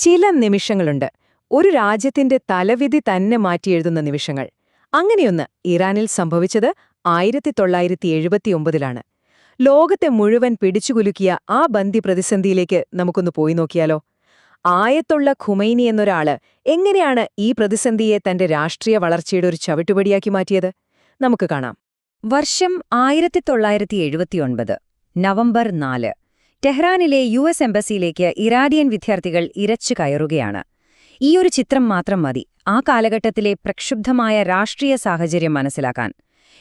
ചില നിമിഷങ്ങളുണ്ട്, ഒരു രാജ്യത്തിന്റെ തലവിധി തന്നെ മാറ്റിയെഴുതുന്ന നിമിഷങ്ങൾ. അങ്ങനെയൊന്ന് ഇറാനിൽ സംഭവിച്ചത് 1979-ലാണ്. ലോകത്തെ മുഴുവൻ പിടിച്ചുകുലുക്കിയ ആ ബന്ദി പ്രതിസന്ധിയിലേക്ക് നമുക്കൊന്ന് പോയി നോക്കിയാലോ? ആയത്തുള്ള ഖുമൈനി എന്നൊരാള് എങ്ങനെയാണ് ഈ പ്രതിസന്ധിയെ തന്റെ രാഷ്ട്രീയ വളർച്ചയുടെ ഒരു ചവിട്ടുപടിയാക്കി മാറ്റിയത്? നമുക്ക് കാണാം. വർഷം 1979 നവംബർ 4. ടെഹ്റാനിലെ US എംബസിയിലേക്ക് ഇറാനിയൻ വിദ്യാർത്ഥികൾ ഇരച്ചു കയറുകയാണ്. ഈയൊരു ചിത്രം മാത്രം മതി ആ കാലഘട്ടത്തിലെ പ്രക്ഷുബ്ധമായ രാഷ്ട്രീയ സാഹചര്യം മനസ്സിലാക്കാൻ.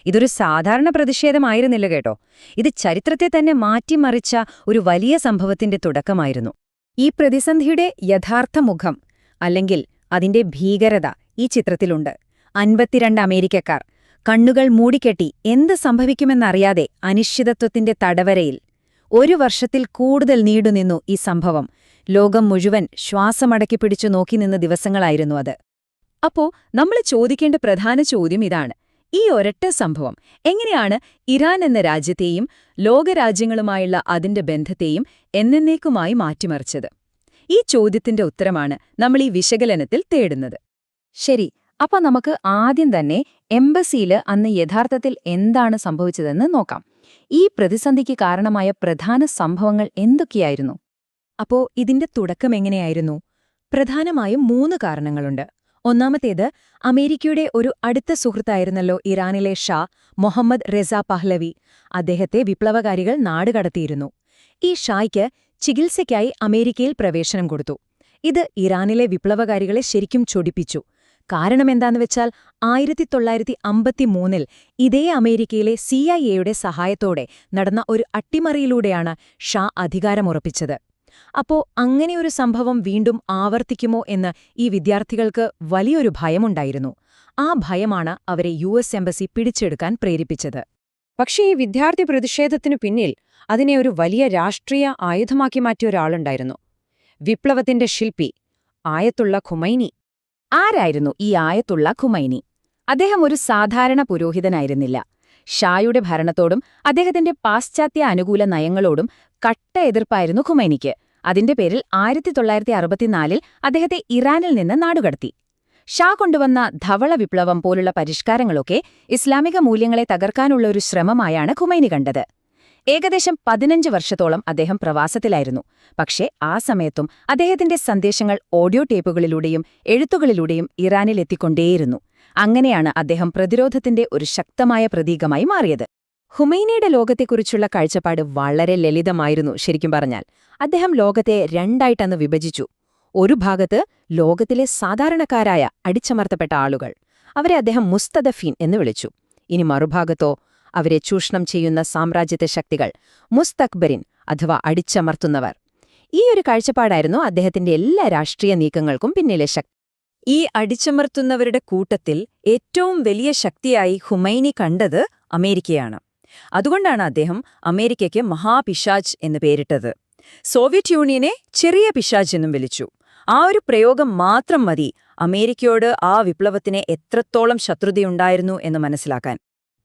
ഇതൊരു സാധാരണ പ്രതിഷേധമായിരുന്നില്ല കേട്ടോ. ഇത് ചരിത്രത്തെ തന്നെ മാറ്റിമറിച്ച ഒരു വലിയ സംഭവത്തിന്റെ തുടക്കമായിരുന്നു. ഈ പ്രതിസന്ധിയുടെ യഥാർത്ഥ മുഖം, അല്ലെങ്കിൽ അതിന്റെ ഭീകരത ഈ ചിത്രത്തിലുണ്ട്. 52 അമേരിക്കക്കാർ കണ്ണുകൾ മൂടിക്കെട്ടി എന്ത് സംഭവിക്കുമെന്നറിയാതെ അനിശ്ചിതത്വത്തിന്റെ തടവരയിൽ. 1 വർഷത്തിൽ കൂടുതൽ നീണ്ടുനിന്നു ഈ സംഭവം. ലോകം മുഴുവൻ ശ്വാസമടക്കി പിടിച്ചു നോക്കി നിന്ന ദിവസങ്ങളായിരുന്നു അത്. അപ്പോ നമ്മൾ ചോദിക്കേണ്ട പ്രധാന ചോദ്യം ഇതാണ്: ഈ ഒരൊറ്റ സംഭവം എങ്ങനെയാണ് ഇറാൻ എന്ന രാജ്യത്തെയും ലോകരാജ്യങ്ങളുമായുള്ള അതിന്റെ ബന്ധത്തെയും എന്നേക്കുമായി മാറ്റിമറിച്ചത്? ഈ ചോദ്യത്തിന്റെ ഉത്തരമാണ് നമ്മൾ ഈ വിശകലനത്തിൽ തേടുന്നത്. ശരി, അപ്പൊ നമുക്ക് ആദ്യം തന്നെ എംബസിയിൽ അന്ന് യഥാർത്ഥത്തിൽ എന്താണ് സംഭവിച്ചതെന്ന് നോക്കാം. ഈ പ്രതിസന്ധിക്ക് കാരണമായ പ്രധാന സംഭവങ്ങൾ എന്തൊക്കെയായിരുന്നു? അപ്പോ ഇതിന്റെ തുടക്കം എങ്ങനെയായിരുന്നു? പ്രധാനമായും 3 കാരണങ്ങളുണ്ട്. ഒന്നാമത്തേത്, അമേരിക്കയുടെ ഒരു അടുത്ത സുഹൃത്തായിരുന്നല്ലോ ഇറാനിലെ ഷാ മുഹമ്മദ് റെസ പഹ്ലവി. അദ്ദേഹത്തെ വിപ്ലവകാരികൾ നാടുകടത്തിയിരുന്നു. ഈ ഷായ്ക്ക് ചികിത്സയ്ക്കായി അമേരിക്കയിൽ പ്രവേശനം കൊടുത്തു. ഇത് ഇറാനിലെ വിപ്ലവകാരികളെ ശരിക്കും ചൊടിപ്പിച്ചു. കാരണമെന്താന്ന് വെച്ചാൽ 1953-ൽ ഇതേ അമേരിക്കയിലെ CIA-യുടെ സഹായത്തോടെ നടന്ന ഒരു അട്ടിമറിയിലൂടെയാണ് ഷാ അധികാരമുറപ്പിച്ചത്. അപ്പോ അങ്ങനെയൊരു സംഭവം വീണ്ടും ആവർത്തിക്കുമോ എന്ന് ഈ വിദ്യാർത്ഥികൾക്ക് വലിയൊരു ഭയമുണ്ടായിരുന്നു. ആ ഭയമാണ് അവരെ US എംബസി പിടിച്ചെടുക്കാൻ പ്രേരിപ്പിച്ചത്. പക്ഷേ ഈ വിദ്യാർത്ഥി പ്രതിഷേധത്തിനു പിന്നിൽ അതിനെ ഒരു വലിയ രാഷ്ട്രീയ ആയുധമാക്കി മാറ്റിയ ഒരാളുണ്ടായിരുന്നു. വിപ്ലവത്തിന്റെ ശില്പി ആയത്തുള്ള ഖുമൈനി. ആരായിരുന്നു ഈ ആയത്തുള്ള ഖുമൈനി? അദ്ദേഹം ഒരു സാധാരണ പുരോഹിതനായിരുന്നില്ല. ഷായുടെ ഭരണത്തോടും അദ്ദേഹത്തിന്റെ പാശ്ചാത്യ അനുകൂല നയങ്ങളോടും കട്ട എതിർപ്പായിരുന്നു ഖുമൈനിക്ക്. അതിന്റെ പേരിൽ 1964-ൽ അദ്ദേഹത്തെ ഇറാനിൽ നിന്ന് നാടുകടത്തി. ഷാ കൊണ്ടുവന്ന ധവള വിപ്ലവം പോലുള്ള പരിഷ്കാരങ്ങളൊക്കെ ഇസ്ലാമിക മൂല്യങ്ങളെ തകർക്കാനുള്ള ഒരു ശ്രമമായാണ് ഖുമൈനി കണ്ടത്. ഏകദേശം 15 വർഷത്തോളം അദ്ദേഹം പ്രവാസത്തിലായിരുന്നു. പക്ഷേ ആ സമയത്തും അദ്ദേഹത്തിന്റെ സന്ദേശങ്ങൾ ഓഡിയോ ടേപ്പുകളിലൂടെയും എഴുത്തുകളിലൂടെയും ഇറാനിലെത്തിക്കൊണ്ടേയിരുന്നു. അങ്ങനെയാണ് അദ്ദേഹം പ്രതിരോധത്തിന്റെ ഒരു ശക്തമായ പ്രതീകമായി മാറിയത്. ഖുമൈനിയുടെ ലോകത്തെക്കുറിച്ചുള്ള കാഴ്ചപ്പാട് വളരെ ലളിതമായിരുന്നു. ശരിക്കും പറഞ്ഞാൽ അദ്ദേഹം ലോകത്തെ രണ്ടായിട്ടന്ന് വിഭജിച്ചു. ഒരു ഭാഗത്ത് ലോകത്തിലെ സാധാരണക്കാരായ അടിച്ചമർത്തപ്പെട്ട ആളുകൾ, അവരെ അദ്ദേഹം മുസ്തദഫീൻ എന്ന് വിളിച്ചു. ഇനി മറുഭാഗത്തോ അവരെ ചൂഷണം ചെയ്യുന്ന സാമ്രാജ്യത്വ ശക്തികൾ, മുസ്തക്ബരിൻ അഥവാ അടിച്ചമർത്തുന്നവർ. ഈ ഒരു കാഴ്ചപ്പാടായിരുന്നു അദ്ദേഹത്തിന്റെ എല്ലാ രാഷ്ട്രീയ നീക്കങ്ങൾക്കും പിന്നിലെ ശക്തി. ഈ അടിച്ചമർത്തുന്നവരുടെ കൂട്ടത്തിൽ ഏറ്റവും വലിയ ശക്തിയായി ഖുമൈനി കണ്ടത് അമേരിക്കയാണ്. അതുകൊണ്ടാണ് അദ്ദേഹം അമേരിക്കയ്ക്ക് മഹാപിശാച് എന്ന് പേരിട്ടത്. സോവിയറ്റ് യൂണിയനെ ചെറിയ പിശാച് എന്നും വിളിച്ചു. ആ ഒരു പ്രയോഗം മാത്രം മതി അമേരിക്കയോട് ആ വിപ്ലവത്തിന് എത്രത്തോളം ശത്രുതയുണ്ടായിരുന്നു എന്ന് മനസ്സിലാക്കാൻ.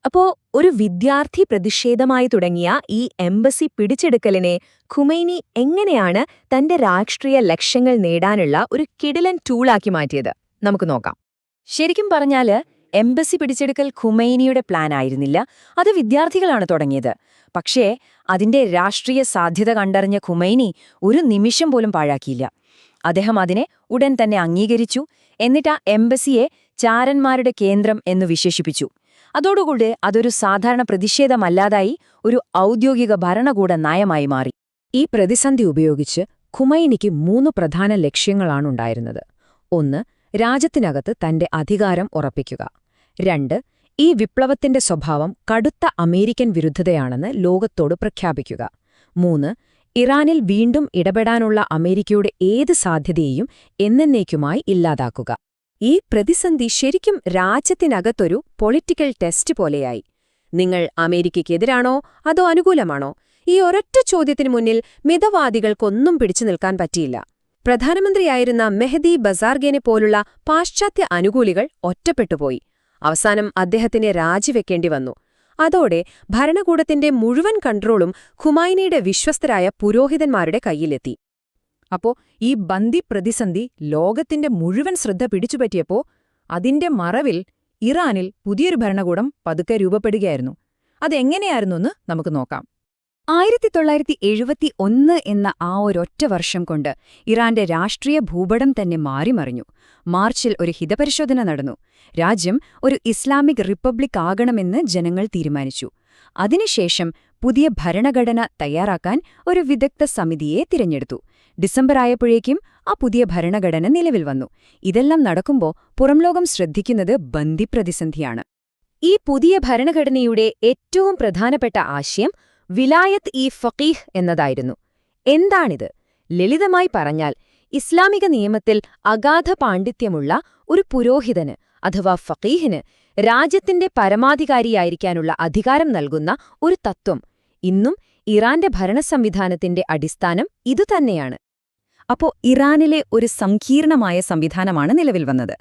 അപ്പോ ഒരു വിദ്യാർത്ഥി പ്രതിഷേധമായി തുടങ്ങിയ ഈ എംബസി പിടിച്ചെടുക്കലിനെ ഖുമൈനി എങ്ങനെയാണ് തന്റെ രാഷ്ട്രീയ ലക്ഷ്യങ്ങൾ നേടാനുള്ള ഒരു കിടിലൻ ടൂളാക്കി മാറ്റിയത്? നമുക്ക് നോക്കാം. ശരിക്കും പറഞ്ഞാല് എംബസി പിടിച്ചെടുക്കൽ ഖുമൈനിയുടെ പ്ലാൻ ആയിരുന്നില്ല, അത് വിദ്യാർത്ഥികളാണ് തുടങ്ങിയത്. പക്ഷേ അതിന്റെ രാഷ്ട്രീയ സാധ്യത കണ്ടറിഞ്ഞ ഖുമൈനി ഒരു നിമിഷം പോലും പാഴാക്കിയില്ല. അദ്ദേഹം അതിനെ ഉടൻ തന്നെ അംഗീകരിച്ചു. എന്നിട്ട് ആ എംബസിയെ ചാരന്മാരുടെ കേന്ദ്രം എന്ന് വിശേഷിപ്പിച്ചു. അതോടുകൂടി അതൊരു സാധാരണ പ്രതിഷേധമല്ലാതായി ഒരു ഔദ്യോഗിക ഭരണകൂട നയമായി മാറി. ഈ പ്രതിസന്ധി ഉപയോഗിച്ച് ഖുമൈനിക്ക് 3 പ്രധാന ലക്ഷ്യങ്ങളാണുണ്ടായിരുന്നത്. 1. രാജ്യത്തിനകത്ത് തന്റെ അധികാരം ഉറപ്പിക്കുക. 2. ഈ വിപ്ലവത്തിന്റെ സ്വഭാവം കടുത്ത അമേരിക്കൻ വിരുദ്ധതയാണെന്ന് ലോകത്തോട് പ്രഖ്യാപിക്കുക. 3. ഇറാനിൽ വീണ്ടും ഇടപെടാനുള്ള അമേരിക്കയുടെ ഏത് സാധ്യതയെയും എന്നേക്കുമായി ഇല്ലാതാക്കുക. ഈ പ്രതിസന്ധി ശരിക്കും രാജ്യത്തിനകത്തൊരു പൊളിറ്റിക്കൽ ടെസ്റ്റ് പോലെയായി. നിങ്ങൾ അമേരിക്കയ്ക്കെതിരാണോ അതോ അനുകൂലമാണോ? ഈ ഒരൊറ്റ ചോദ്യത്തിനു മുന്നിൽ മിതവാദികൾക്കൊന്നും പിടിച്ചു നിൽക്കാൻ പറ്റിയില്ല. പ്രധാനമന്ത്രിയായിരുന്ന മെഹദി ബസാർഗേനെ പോലുള്ള പാശ്ചാത്യ അനുകൂലികൾ ഒറ്റപ്പെട്ടുപോയി. അവസാനം അദ്ദേഹത്തിന് രാജിവെക്കേണ്ടി വന്നു. അതോടെ ഭരണകൂടത്തിന്റെ മുഴുവൻ കൺട്രോളും ഖുമൈനിയുടെ വിശ്വസ്തരായ പുരോഹിതന്മാരുടെ കയ്യിലെത്തി. അപ്പോ ഈ ബന്ദി പ്രതിസന്ധി ലോകത്തിന്റെ മുഴുവൻ ശ്രദ്ധ പിടിച്ചുപറ്റിയപ്പോ അതിന്റെ മറവിൽ ഇറാനിൽ പുതിയൊരു ഭരണകൂടം പതുക്കെ രൂപപ്പെടുകയായിരുന്നു. അതെങ്ങനെയായിരുന്നെന്ന് നമുക്ക് നോക്കാം. 1971 എന്ന ആ ഒരൊറ്റ വർഷം കൊണ്ട് ഇറാന്റെ രാഷ്ട്രീയ ഭൂപടം തന്നെ മാറിമറിഞ്ഞു. മാർച്ചിൽ ഒരു ഹിതപരിശോധന നടന്നു. രാജ്യം ഒരു ഇസ്ലാമിക് റിപ്പബ്ലിക് ആകണമെന്ന് ജനങ്ങൾ തീരുമാനിച്ചു. അതിനുശേഷം പുതിയ ഭരണഘടന തയ്യാറാക്കാൻ ഒരു വിദഗ്ധ സമിതിയെ തിരഞ്ഞെടുത്തു. ഡിസംബർ ആയപ്പോഴേക്കും ആ പുതിയ ഭരണഘടന നിലവിൽ വന്നു. ഇതെല്ലാം നടക്കുമ്പോൾ പുറംലോകം ശ്രദ്ധിക്കുന്നത് ബന്ദി പ്രതിസന്ധിയാണ്. ഈ പുതിയ ഭരണഘടനയുടെ ഏറ്റവും പ്രധാനപ്പെട്ട ആശയം വിലായത്ത് ഇ ഫഖീഹ് എന്നതായിരുന്നു. എന്താണിത്? ലളിതമായി പറഞ്ഞാൽ, ഇസ്ലാമിക നിയമത്തിൽ അഗാധ പാണ്ഡിത്യമുള്ള ഒരു പുരോഹിതന് അഥവാ ഫഖീഹിന് രാജ്യത്തിന്റെ പരമാധികാരിയായിരിക്കാനുള്ള അധികാരം നൽകുന്ന ഒരു തത്വം. ഇന്നും ഇറാന്റെ ഭരണസംവിധാനത്തിന്റെ അടിസ്ഥാനം ഇതുതന്നെയാണ്. അപ്പോ ഇറാനിലെ ഒരു സങ്കീർണമായ സംവിധാനമാണ് നിലവിൽ വന്നത്.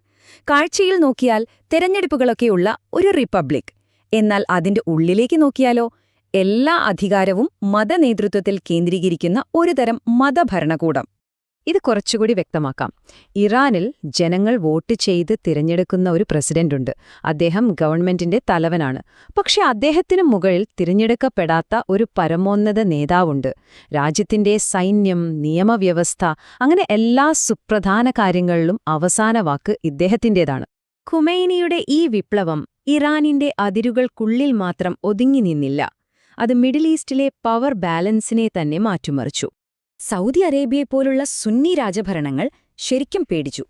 കാഴ്ചയിൽ നോക്കിയാൽ തെരഞ്ഞെടുപ്പുകളൊക്കെയുള്ള ഒരു റിപ്പബ്ലിക്. എന്നാൽ അതിന്റെ ഉള്ളിലേക്ക് നോക്കിയാലോ, എല്ലാ അധികാരവും മതനേതൃത്വത്തിൽ കേന്ദ്രീകരിക്കുന്ന ഒരുതരം മതഭരണകൂടം. ഇത് കുറച്ചുകൂടി വ്യക്തമാക്കാം. ഇറാനിൽ ജനങ്ങൾ വോട്ട് ചെയ്ത് തിരഞ്ഞെടുക്കുന്ന ഒരു പ്രസിഡന്റുണ്ട്. അദ്ദേഹം ഗവൺമെന്റിന്റെ തലവനാണ്. പക്ഷെ അദ്ദേഹത്തിനു മുകളിൽ തിരഞ്ഞെടുക്കപ്പെടാത്ത ഒരു പരമോന്നത നേതാവുണ്ട്. രാജ്യത്തിന്റെ സൈന്യം, നിയമവ്യവസ്ഥ, അങ്ങനെ എല്ലാ സുപ്രധാന കാര്യങ്ങളിലും അവസാന വാക്ക് ഇദ്ദേഹത്തിന്റേതാണ്. ഖുമൈനിയുടെ ഈ വിപ്ലവം ഇറാനിന്റെ അതിരുകൾക്കുള്ളിൽ മാത്രം ഒതുങ്ങി നിന്നില്ല. അത് മിഡിൽ ഈസ്റ്റിലെ പവർ ബാലൻസിനെ തന്നെ മാറ്റിമറിച്ചു. സൗദി അറേബ്യയെപ്പോലുള്ള സുന്നി രാജഭരണങ്ങൾ ശരിക്കും പേടിച്ചു.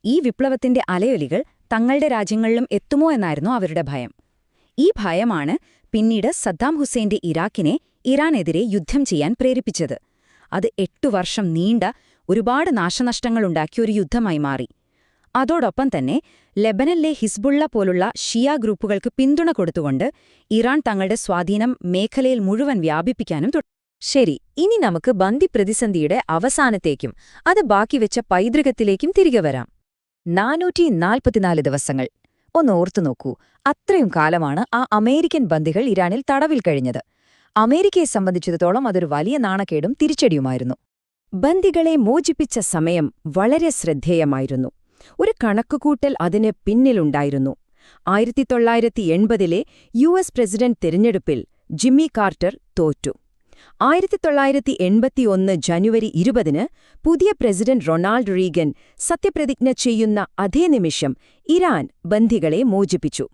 ഈ വിപ്ലവത്തിന്റെ അലയൊലികൾ തങ്ങളുടെ രാജ്യങ്ങളിലും എത്തുമോ എന്നായിരുന്നു അവരുടെ ഭയം. ഈ ഭയമാണ് പിന്നീട് സദ്ദാം ഹുസൈന്റെ ഇറാഖിനെ ഇറാനെതിരെ യുദ്ധം ചെയ്യാൻ പ്രേരിപ്പിച്ചത്. അത് 8 വർഷം നീണ്ട ഒരുപാട് നാശനഷ്ടങ്ങളുണ്ടാക്കിയ ഒരു യുദ്ധമായി മാറി. അതോടൊപ്പം തന്നെ ലെബനനിലെ ഹിസ്ബുള്ള പോലുള്ള ഷിയ ഗ്രൂപ്പുകൾക്ക് പിന്തുണ കൊടുത്തുകൊണ്ട് ഇറാൻ തങ്ങളുടെ സ്വാധീനം മേഖലയിൽ മുഴുവൻ വ്യാപിപ്പിക്കാനും തുടങ്ങി. ശരി, ഇനി നമുക്ക് ബന്ദി പ്രതിസന്ധിയുടെ അവസാനത്തേക്കും അത് ബാക്കിവെച്ച പൈതൃകത്തിലേക്കും തിരികെ വരാം. 444 ദിവസങ്ങൾ. ഒന്ന് ഓർത്തുനോക്കൂ, അത്രയും കാലമാണ് ആ അമേരിക്കൻ ബന്ദികൾ ഇറാനിൽ തടവിൽ കഴിഞ്ഞത്. അമേരിക്കയെ സംബന്ധിച്ചിടത്തോളം അതൊരു വലിയ നാണക്കേടും തിരിച്ചടിയുമായിരുന്നു. ബന്ദികളെ മോചിപ്പിച്ച സമയം വളരെ ശ്രദ്ധേയമായിരുന്നു. ഒരു കണക്കുകൂട്ടൽ അതിന് പിന്നിലുണ്ടായിരുന്നു. 1980-ലെ US പ്രസിഡന്റ് തിരഞ്ഞെടുപ്പിൽ ജിമ്മി കാർട്ടർ തോറ്റു. 1981 ജനുവരി 20-ന് പുതിയ പ്രസിഡന്റ് റൊണാൾഡ് റീഗൻ സത്യപ്രതിജ്ഞ ചെയ്യുന്ന അതേ നിമിഷം ഇറാൻ ബന്ദികളെ മോചിപ്പിച്ചു.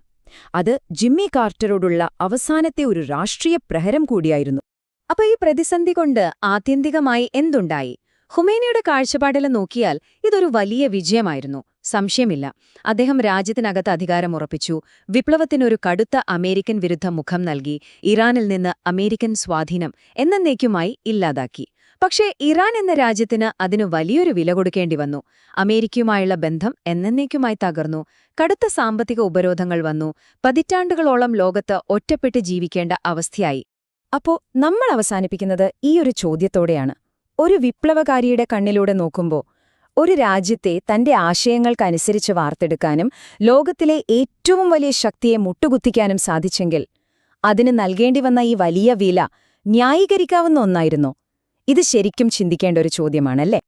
അത് ജിമ്മി കാർട്ടറോടുള്ള അവസാനത്തെ ഒരു രാഷ്ട്രീയ പ്രഹരം കൂടിയായിരുന്നു. അപ്പൊ ഈ പ്രതിസന്ധി കൊണ്ട് ആത്യന്തികമായി എന്തുണ്ടായി? ഖുമൈനിയുടെ കാഴ്ചപ്പാടിൽ നോക്കിയാൽ ഇതൊരു വലിയ വിജയമായിരുന്നു, സംശയമില്ല. അദ്ദേഹം രാജ്യത്തിനകത്ത് അധികാരമുറപ്പിച്ചു, വിപ്ലവത്തിനൊരു കടുത്ത അമേരിക്കൻ വിരുദ്ധ മുഖം നൽകി, ഇറാനിൽ നിന്ന് അമേരിക്കൻ സ്വാധീനം എന്നേക്കുമായി ഇല്ലാതാക്കി. പക്ഷേ ഇറാൻ എന്ന രാജ്യത്തിന് അതിനു വലിയൊരു വില കൊടുക്കേണ്ടി വന്നു. അമേരിക്കയുമായുള്ള ബന്ധം എന്നേക്കുമായി തകർന്നു. കടുത്ത സാമ്പത്തിക ഉപരോധങ്ങൾ വന്നു. പതിറ്റാണ്ടുകളോളം ലോകത്ത് ഒറ്റപ്പെട്ട് ജീവിക്കേണ്ട അവസ്ഥയായി. അപ്പോ നമ്മൾ അവസാനിപ്പിക്കുന്നത് ഈ ഒരു ചോദ്യത്തോടെയാണ്. ഒരു വിപ്ലവകാരിയുടെ കണ്ണിലൂടെ നോക്കുമ്പോൾ ഒരു രാജ്യത്തെ തന്റെ ആശയങ്ങൾക്കനുസരിച്ച് വാർത്തെടുക്കാനും ലോകത്തിലെ ഏറ്റവും വലിയ ശക്തിയെ മുട്ടുകുത്തിക്കാനും സാധിച്ചെങ്കിൽ അതിന് നൽകേണ്ടി വന്ന ഈ വലിയ വില ന്യായീകരിക്കാവുന്ന ഒന്നായിരുന്നോ? ഇത് ശരിക്കും ചിന്തിക്കേണ്ട ഒരു ചോദ്യമാണല്ലേ?